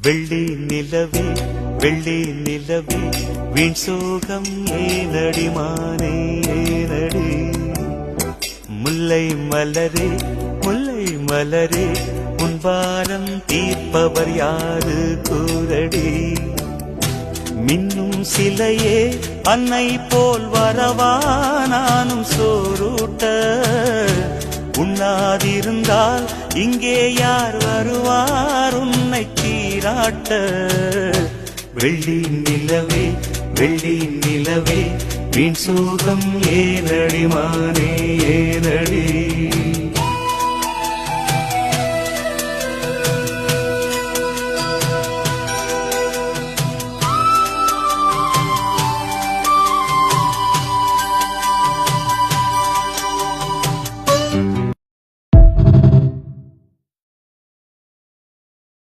வெள்ளி நிலவே வெள்ளி நிலவே வீண் சோகம் ஏனடி மானே ஏனடி முல்லை மலரே முல்லை மலரே முன்பாரம் தீர்ப்பவர் யாரு கூரடி மின்னும் சிலையே அன்னை போல் வரவா நானும் சோரூட்ட உண்ணாதிருந்தால் இங்கே யார் வருவார் உன்னை சீராட்ட வெள்ளி நிலவே வெள்ளி நிலவே வீண் சோகம் ஏனடி மானே ஏனடி